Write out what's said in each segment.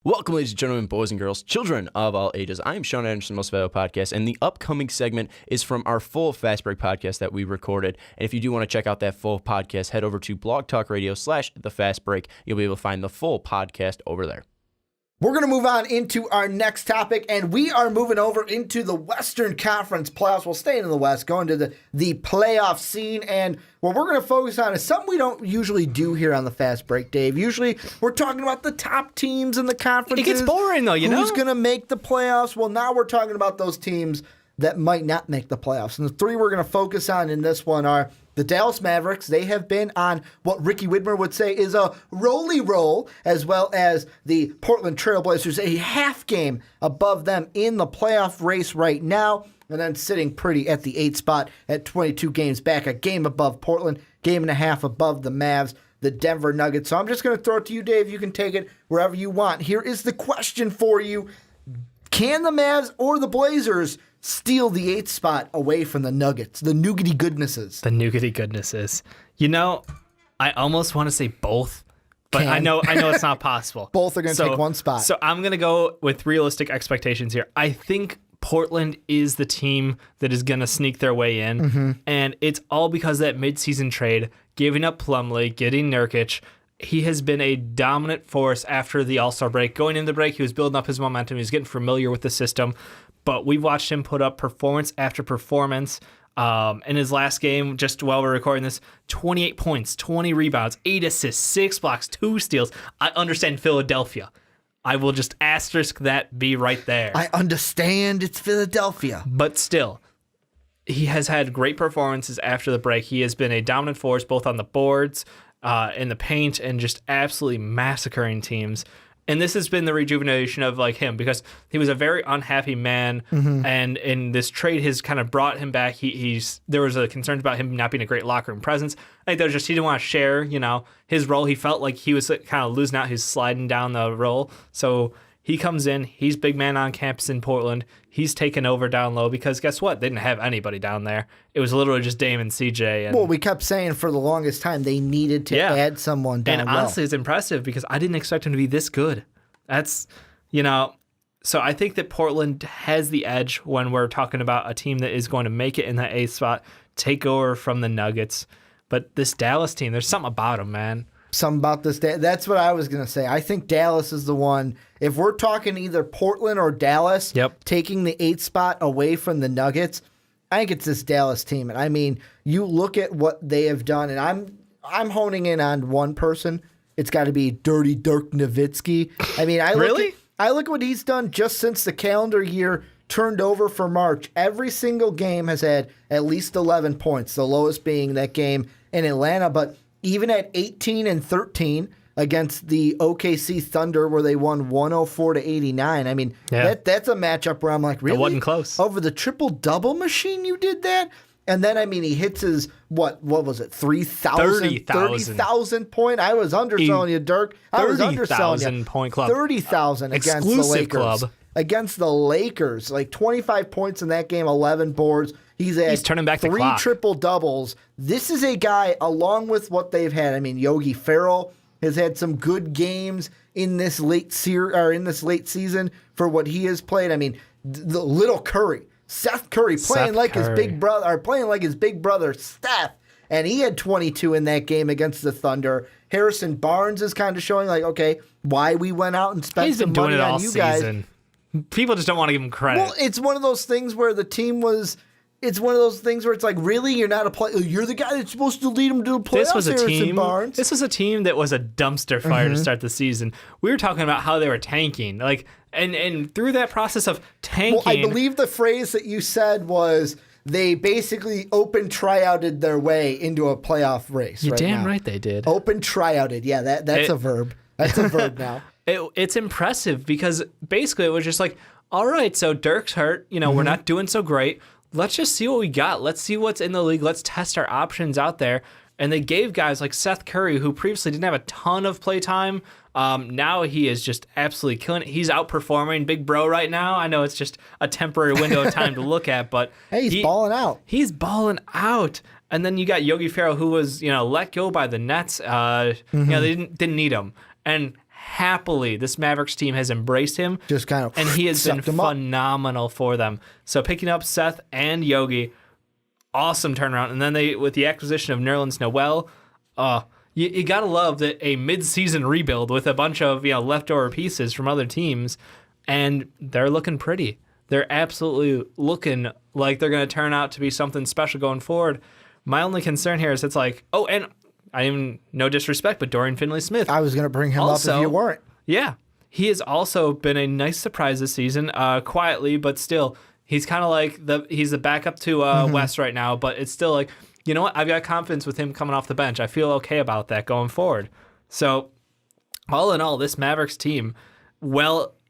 Welcome, ladies and gentlemen, boys and girls, children of all ages. I am Sean Anderson, Most Valuable Podcast, and the upcoming segment is from our full Fast Break podcast that we recorded. And if you do want to check out that full podcast, head over to Blog Talk Radio/The Fast Break. You'll be able to find the full podcast over there. We're going to move on into our next topic, and we are moving over into the Western Conference playoffs. We'll stay in the West, going to the playoff scene, and what we're going to focus on is something we don't usually do here on the Fast Break, Dave. Usually, we're talking about the top teams in the conferences. It gets boring, though, you know? Who's going to make the playoffs? Well, now we're talking about those teams that might not make the playoffs. And the three we're going to focus on in this one are the Dallas Mavericks. They have been on what Ricky Widmer would say is a roly roll, as well as the Portland Trail Blazers, a half game above them in the playoff race right now, and then sitting pretty at the 8th spot at 22 games back, a game above Portland, game and a half above the Mavs, the Denver Nuggets. So I'm just going to throw it to you, Dave. You can take it wherever you want. Here is the question for you. Can the Mavs or the Blazers steal the 8th spot away from the Nuggets, the nougaty goodnesses? The nougaty goodnesses. You know, I almost want to say both, but I know it's not possible. Both are going to take one spot. So I'm going to go with realistic expectations here. I think Portland is the team that is going to sneak their way in, and it's all because of that midseason trade, giving up Plumlee, getting Nurkic. He has been a dominant force after the All-Star break. Going into the break, he was building up his momentum. He was getting familiar with the system. But we've watched him put up performance after performance. In his last game, just while we're recording this, 28 points, 20 rebounds, 8 assists, 6 blocks, 2 steals. I understand Philadelphia. I will just asterisk that B right there. I understand it's Philadelphia. But still, he has had great performances after the break. He has been a dominant force both on the boards, in the paint, and just absolutely massacring teams. And this has been the rejuvenation of like him, because he was a very unhappy man, and in this trade has kind of brought him back. There was a concern about him not being a great locker room presence. I think that was just he didn't want to share, his role. He felt like he was kind of losing out. He was sliding down the role. So he comes in. He's big man on campus in Portland. He's taken over down low because guess what? They didn't have anybody down there. It was literally just Dame and CJ. And, well, we kept saying for the longest time they needed to add someone down and low. honestly, it's impressive because I didn't expect him to be this good. That's, so I think that Portland has the edge when we're talking about a team that is going to make it in that 8th spot, take over from the Nuggets. But this Dallas team, there's something about them, man. Something about this. That's what I was going to say. I think Dallas is the one. If we're talking either Portland or Dallas, taking the 8th spot away from the Nuggets, I think it's this Dallas team. And I mean, you look at what they have done, and I'm honing in on one person. It's got to be Dirty Dirk Nowitzki. I mean, I look at what he's done just since the calendar year turned over for March. Every single game has had at least 11 points, the lowest being that game in Atlanta. But even at 18-13 against the OKC Thunder, where they won 104-89. I mean, that's a matchup where I'm like, really? It wasn't close. Over the triple-double machine you did that? And then, I mean, he hits his, what was it, 30,000 point? I was underselling you, Dirk. I was underselling you. 30,000 point club. 30,000 against the Lakers. Club. Against the Lakers. Like 25 points in that game, 11 boards. He's turning back the 3 clock. triple-doubles. This is a guy, along with what they've had. I mean, Yogi Ferrell has had some good games in this late season for what he has played. I mean, the little Curry. Seth Curry playing like his big brother Steph, and he had 22 in that game against the Thunder. Harrison Barnes is kind of showing like, okay, why we went out and spent some money on you guys. People just don't want to give him credit. Well, it's one of those things where the team was. It's one of those things where it's like, really, you're not a player. You're the guy that's supposed to lead them to the playoffs. Barnes. This was a team that was a dumpster fire to start the season. We were talking about how they were tanking, like, and through that process of tanking. Well, I believe the phrase that you said was they basically open tryouted their way into a playoff race. You're damn right they did. Open tryouted, yeah, that's a verb. That's a verb now. It's impressive because basically it was just like, all right, so Dirk's hurt. We're not doing so great. Let's just see what we got. Let's see what's in the league. Let's test our options out there. And they gave guys like Seth Curry, who previously didn't have a ton of play time. Now he is just absolutely killing it. He's outperforming Big Bro right now. I know it's just a temporary window of time to look at, but hey, he's balling out. He's balling out. And then you got Yogi Ferrell, who was let go by the Nets. They didn't need him. And happily, this Mavericks team has embraced him. Just kind of and he has been phenomenal for them. So picking up Seth and Yogi, awesome turnaround. And then with the acquisition of Nerlens Noel, you got to love that a mid-season rebuild with a bunch of leftover pieces from other teams, and they're looking pretty. They're absolutely looking like they're going to turn out to be something special going forward. My only concern here is it's like, and I am no disrespect, but Dorian Finney-Smith. I was going to bring him up if you weren't. Yeah. He has also been a nice surprise this season, quietly, but still, he's kind of like he's the backup to West right now, but it's still like, you know what? I've got confidence with him coming off the bench. I feel okay about that going forward. So, all in all, this Mavericks team,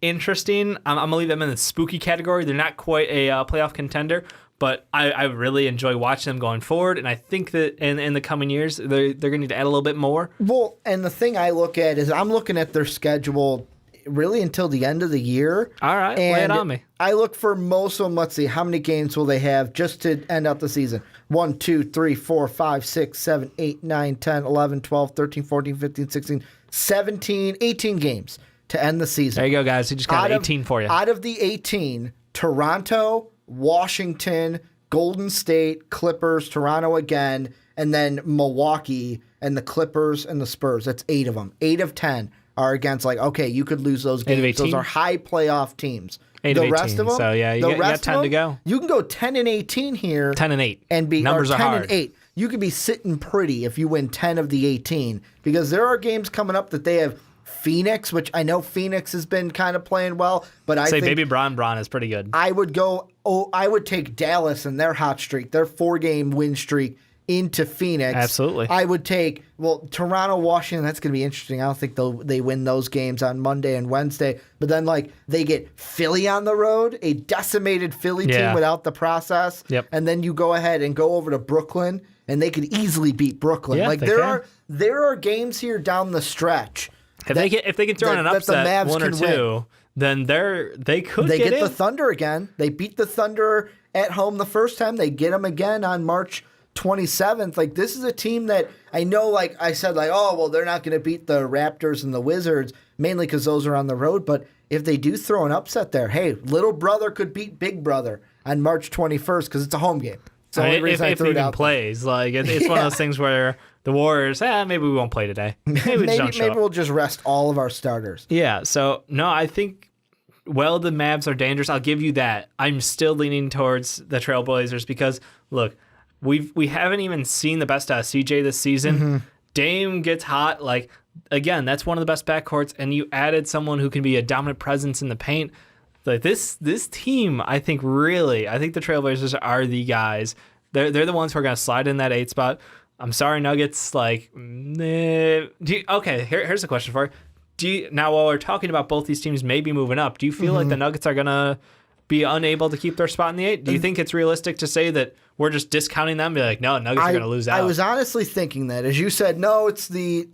interesting. I'm going to leave them in the spooky category. They're not quite a playoff contender, but I really enjoy watching them going forward, and I think that in the coming years, they're going to need to add a little bit more. Well, and the thing I look at is I'm looking at their schedule really until the end of the year. All right, lay it on me. I look for most of them. Let's see, how many games will they have just to end up the season? 1, 2, 3, 4, 5, 6, 7, 8, 9, 10, 11, 12, 13, 14, 15, 16, 17, 18 games to end the season. There you go, guys. He just got 18 for you. Out of the 18, Toronto, Washington, Golden State, Clippers, Toronto again, and then Milwaukee and the Clippers and the Spurs. That's 8 of them. 8 of 10 are against, okay, you could lose those games. Those are high playoff teams. 8 the of rest 18, of them, so yeah, you got 10 to go. You can go 10 and 18 here. 10 and 8. And be Numbers are 10 hard. and 8. You could be sitting pretty if you win 10 of the 18 because there are games coming up that they have Phoenix, which I know Phoenix has been kind of playing well, but I think Baby Bron is pretty good. I would take Dallas and their hot streak, their 4-game win streak into Phoenix. Absolutely. I would take Toronto, Washington. That's going to be interesting. I don't think they win those games on Monday and Wednesday. But then they get Philly on the road, a decimated Philly team without the process. Yep. And then you go ahead and go over to Brooklyn, and they could easily beat Brooklyn. Yeah, there are games here down the stretch. If they can throw in an upset, 1 or 2, then they could get in. the Thunder again. They beat the Thunder at home the first time. They get them again on March 27th. This is a team that I know, I said, they're not going to beat the Raptors and the Wizards, mainly because those are on the road. But if they do throw an upset there, hey, little brother could beat big brother on March 21st because it's a home game. So if he even plays, it's one of those things where the Warriors, maybe we won't play today. Maybe we'll just rest all of our starters. Yeah. So no, I think the Mavs are dangerous. I'll give you that. I'm still leaning towards the Trailblazers because look, we haven't even seen the best out of CJ this season. Mm-hmm. Dame gets hot. Again, that's one of the best backcourts, and you added someone who can be a dominant presence in the paint. This team, I think the Trailblazers are the guys. They're the ones who are going to slide in that 8 spot. I'm sorry, Nuggets. Here's a question for you. Now, while we're talking about both these teams maybe moving up, do you feel like the Nuggets are going to be unable to keep their spot in the 8? Do you think it's realistic to say that we're just discounting them? Be like, no, Nuggets are going to lose out. I was honestly thinking that. As you said, no, it's the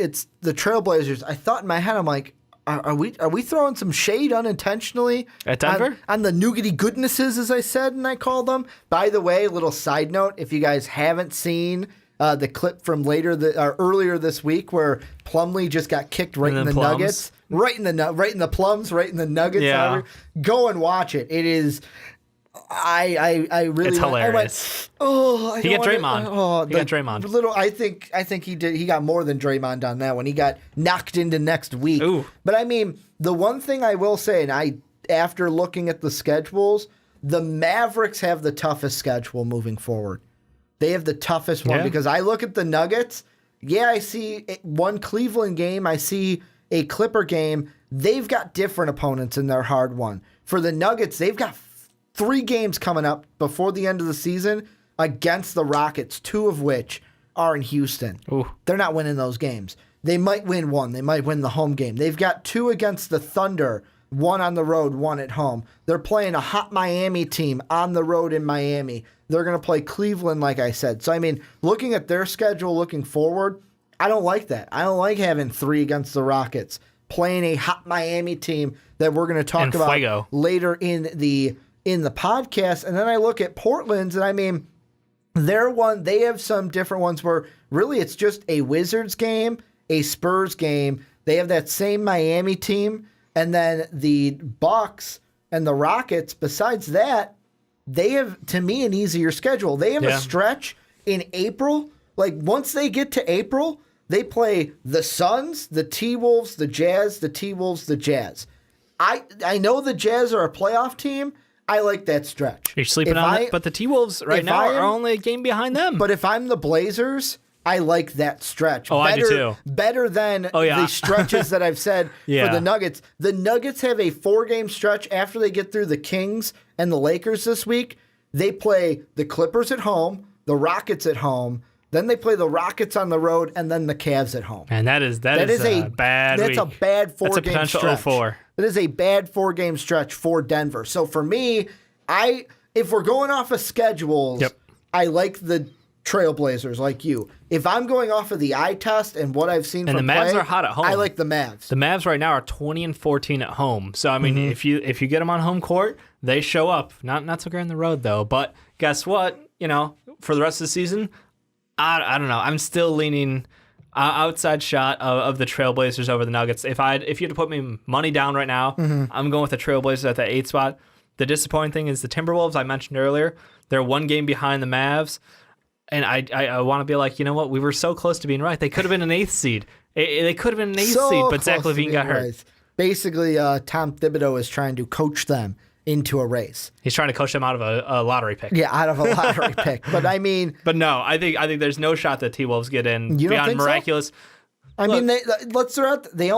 Trailblazers. I thought in my head, I'm like, are we throwing some shade unintentionally at Denver on the nougaty goodnesses, as I said and I called them? By the way, little side note: if you guys haven't seen the clip from earlier this week where Plumlee just got kicked right in the plums. Nuggets, right in the plums, right in the Nuggets. Yeah. Go and watch it. It is. I really. It's hilarious. He got Draymond. He got Draymond. I think he did. He got more than Draymond on that one. He got knocked into next week. Ooh. But I mean, the one thing I will say, and after looking at the schedules, the Mavericks have the toughest schedule moving forward. They have the toughest one because I look at the Nuggets. Yeah, I see one Cleveland game. I see a Clipper game. They've got different opponents in their hard one. For the Nuggets, they've got 3 games coming up before the end of the season against the Rockets, 2 of which are in Houston. Ooh. They're not winning those games. They might win one. They might win the home game. They've got 2 against the Thunder, 1 on the road, 1 at home. They're playing a hot Miami team on the road in Miami. They're going to play Cleveland, like I said. So, I mean, looking at their schedule looking forward, I don't like that. I don't like having 3 against the Rockets, playing a hot Miami team that we're going to talk about later in the podcast. And then I look at Portland's, and I mean, they have some different ones where really it's just a Wizards game, a Spurs game, They have that same Miami team, and then the Bucks and the Rockets. Besides that, they have, to me, an easier schedule. They have a stretch in April. Like, once they get to April, they play the Suns, the T-Wolves, the Jazz, the T-Wolves, the Jazz. I know the Jazz are a playoff team. I like that stretch. You're sleeping on it, but the T-Wolves right now are only a game behind them. But if I'm the Blazers, I like that stretch. I do too. Better than the stretches that I've said for the Nuggets. The Nuggets have a 4-game stretch after they get through the Kings and the Lakers this week. They play the Clippers at home, the Rockets at home, then they play the Rockets on the road, and then the Cavs at home. And that is a bad That's week. a bad 4-game stretch. That's a potential 0-4. That is a bad 4-game stretch for Denver. So for me, if we're going off of schedules, I like the Trailblazers like you. If I'm going off of the eye test and what I've seen and from the Mavs play, are hot at home. I like the Mavs. The Mavs right now are 20-14 at home. So I mean, if you get them on home court, they show up. Not so great on the road though. But guess what? For the rest of the season, I don't know. I'm still leaning outside shot of the Trailblazers over the Nuggets. If you had to put me money down right now, I'm going with the Trailblazers at the 8 spot. The disappointing thing is the Timberwolves I mentioned earlier. They're 1 game behind the Mavs. And I want to be like, you know what? We were so close to being right. They could have been an 8th seed. They could have been an 8th seed, but Zach LaVine got hurt. Right. Basically, Tom Thibodeau is trying to coach them into a race. He's trying to coach them out of a lottery pick. Yeah, out of a lottery pick. But I mean... But no, I think there's no shot that T-Wolves get in beyond miraculous. So? I mean, let's throw out... They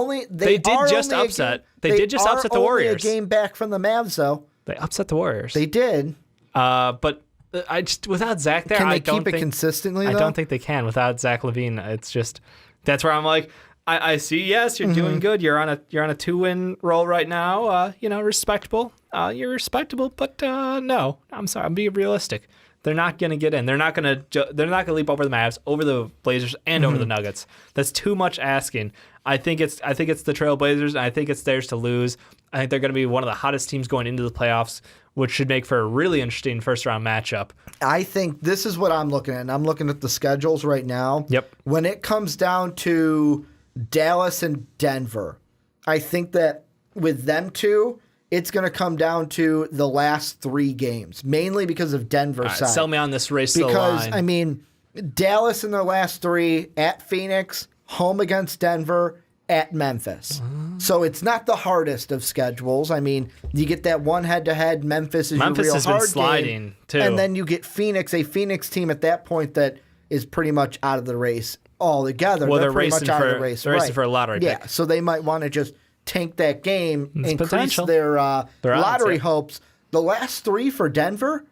did just upset the Warriors. A game back from the Mavs, though. They upset the Warriors. They did. But I just without Zach there, can they keep it consistently? I don't think they can without Zach LaVine. It's just that's where I'm like, I see. Yes, you're doing good. You're on a 2-win roll right now. Respectable. You're respectable, but no, I'm sorry. I'm being realistic. They're not going to get in. They're not going to leap over the Mavs, over the Blazers, and over the Nuggets. That's too much asking. I think it's the Trailblazers, and I think it's theirs to lose. I think they're going to be one of the hottest teams going into the playoffs, which should make for a really interesting first-round matchup. I think this is what I'm looking at. And I'm looking at the schedules right now. Yep. When it comes down to Dallas and Denver, I think that with them two, it's going to come down to the last 3 games, mainly because of Denver's side. Sell me on this race to the Because, line. I mean, Dallas in their last 3, at Phoenix, home against Denver, at Memphis. So it's not the hardest of schedules. I mean, you get that one head-to-head. Memphis is your real has hard been sliding, game. too. And then you get Phoenix, a Phoenix team at that point that is pretty much out of the race altogether. Well, they're they're pretty racing much out for of the race. they're racing for a lottery pick. Yeah, so they might want to just tank that game, increase potential. their Their odds, lottery yeah. hopes. The last 3 for Denver,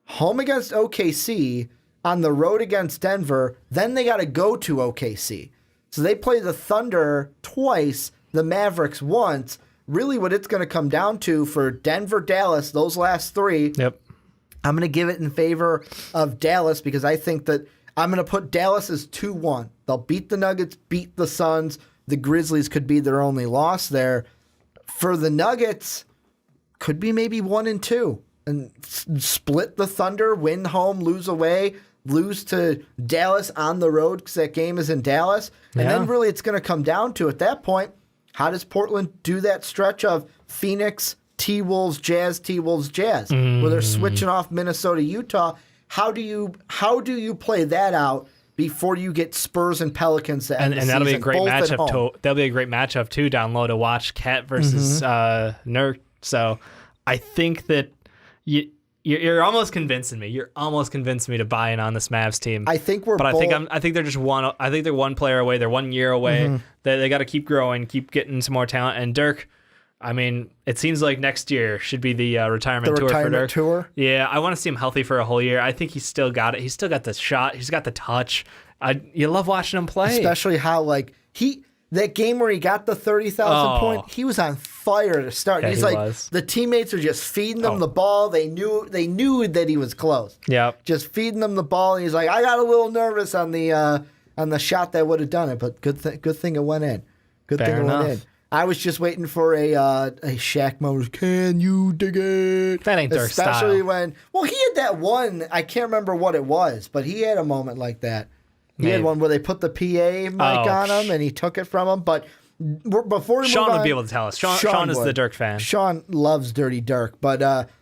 home against OKC, on the road against Denver, then they got to go to OKC. So they play the Thunder twice, the Mavericks once. Really what it's going to come down to for Denver, Dallas, those last 3, Yep. I'm going to give it in favor of Dallas because I think that I'm going to put Dallas as 2-1. They'll beat the Nuggets, beat the Suns. The Grizzlies could be their only loss there. For the Nuggets, could be maybe 1-2. And split the Thunder, win home, lose away, lose to Dallas on the road because that game is in Dallas. And then really it's going to come down to, at that point, how does Portland do that stretch of Phoenix, T-Wolves, Jazz, T-Wolves, Jazz, where they're switching off Minnesota, Utah? How do you play that out before you get Spurs and Pelicans to end the And that'll be a season, great both at matchup. home? That'll be a great matchup too. Down low to watch Cat versus Nurk. So I think that you're almost convincing me. You're almost convincing me to buy in on this Mavs team. I think we're. But I think they're just one. I think they're one player away. They're 1 year away. They got to keep growing, keep getting some more talent. And Dirk, I mean, it seems like next year should be the retirement tour for Dirk. Tour? Yeah, I want to see him healthy for a whole year. I think he's still got it. He's still got the shot. He's got the touch. You love watching him play. Especially how, that game where he got the 30,000 point, he was on fire to start. Yeah, He's he was. The teammates are just feeding them the ball. They knew that he was close. Yep. Just feeding them the ball, and he's like, I got a little nervous on the shot that would have done it, but good thing it went in. Good Fair thing it enough. went in. I was just waiting for a Shaq moment. Can you dig it? That ain't Dirk Especially style. when, he had that one. I can't remember what it was, but he had a moment like that. He had one where they put the PA mic on him and he took it from him. But Before we Sean move on, would be able to tell us. Sean is would. the Dirk fan. Sean loves Dirty Dirk, but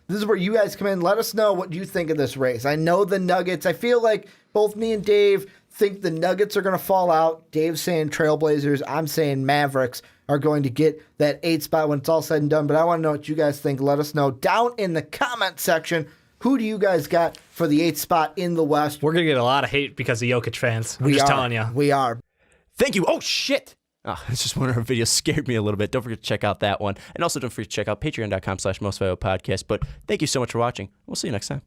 this is where you guys come in. Let us know what you think of this race. I know the Nuggets. I feel like both me and Dave think the Nuggets are going to fall out. Dave's saying Trailblazers. I'm saying Mavericks are going to get that 8 spot when it's all said and done. But I want to know what you guys think. Let us know down in the comment section. Who do you guys got for the 8th spot in the West? We're going to get a lot of hate because of Jokic fans. I'm just telling you. We are. Thank you. Oh, shit. Oh, it's just one of our videos scared me a little bit. Don't forget to check out that one. And also don't forget to check out patreon.com/mostvaluablepodcast. But thank you so much for watching. We'll see you next time.